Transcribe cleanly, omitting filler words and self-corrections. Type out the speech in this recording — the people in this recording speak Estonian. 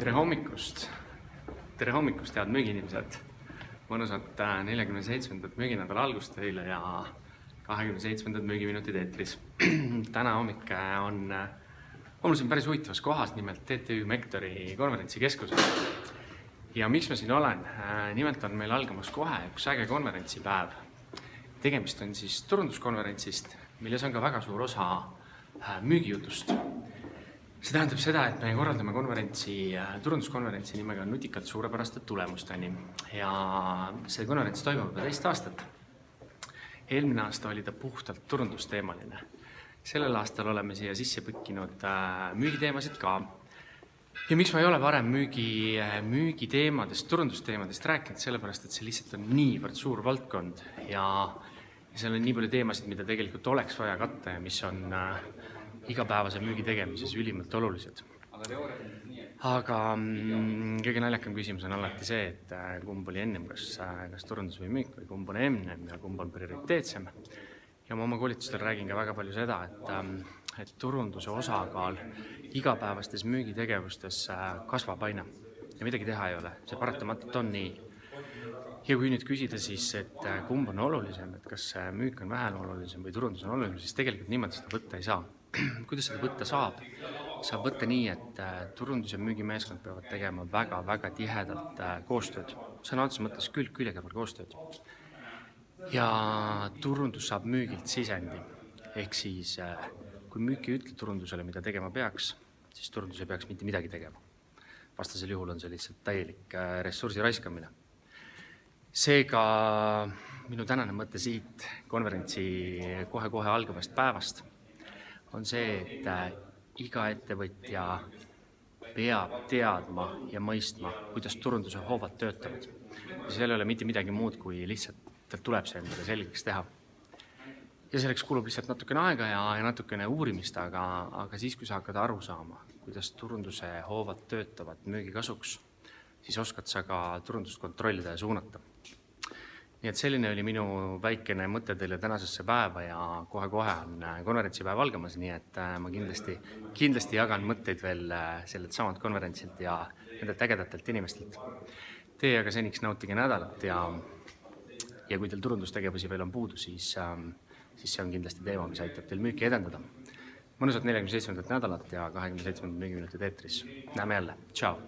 Tere hommikust, head müügiinimesed. Mõnusat 47. müüginädala algust teile ja 27. müügiminutid eetris. Täna hommik on mul siin päris huvitavas kohas, nimelt TTÜ Mektori konverentsikeskuses. Ja miks ma siin olen? Nimelt on meil algamas kohe üks äge konverentsipäev. Tegemist on siis turunduskonverentsist, milles on ka väga suur osa müügijutust. See tähendab seda, et me korraldame turunduskonverentsi nimega nutikalt suurepäraste tulemusteni. Ja see konverents toimub juba 2 aastat. Eelmine aasta oli ta puhtalt turundusteemaline. Sellel aastal oleme siia sisse põkkinud müügiteemasid ka. Ja miks ma ei ole varem müügiteemadest, turundusteemadest rääkinud, sellepärast, et see lihtsalt on niivõrd suur valdkond ja seal on nii palju teemasid, mida tegelikult oleks vaja katta ja mis on igapäevase müügi tegemises ülimalt olulised. Aga kõige naljakam küsimus on alati see, et kumb oli ennem, kas turundus või müük või kumb on ennem ja kumb on prioriteetsem. Ja ma oma koolitustel räägin ka väga palju seda, et turunduse osakaal igapäevastes müügitegevustes kasvab aina ja midagi teha ei ole. See paratamatult on nii. Ja kui nüüd küsida siis, et kumb on olulisem, et kas müük on vähem olulisem või turundus on olulisem, siis tegelikult niimoodi seda võtta ei saa. Kuidas seda võtta saab? Saab võtta nii, et turundus ja müügimeeskond peavad tegema väga tihedalt koostööd. Sõna otseses mõttes külg külje kõrval koostööd. Ja turundus saab müügilt sisendi. Ehk siis, kui müük ei ütle turundusele, mida tegema peaks, siis turundus ei peaks mitte midagi tegema. Vastasel juhul on see lihtsalt täielik ressursi raiskamine. Seega minu tänane mõte siit konverentsi kohe algavast päevast on see, et iga ettevõtja peab teadma ja mõistma, kuidas turunduse hoovad töötavad. Ja seal ei ole mitte midagi muud, kui lihtsalt tuleb see endale selgeks teha. Ja selleks kulub lihtsalt natukene aega ja natukene uurimist, aga siis, kui sa hakkad aru saama, kuidas turunduse hoovad töötavad müügi kasuks, siis oskad sa ka turundust kontrollida ja suunata. Nii et selline oli minu väikene mõte teile tänasesse päeva ja kohe on konverentsipäev algamas, nii et ma kindlasti jagan mõtteid veel sellelt samalt konverentsilt ja nendelt ägedatelt inimestelt. Teie aga seniks nautige nädalat ja kui teil turundustegevusi veel on puudu, siis see on kindlasti teema, mis aitab teil müüki edendada. Mõnusat 47. nädalat ja 27. müügiminutid eetris. Näeme jälle. Tšau!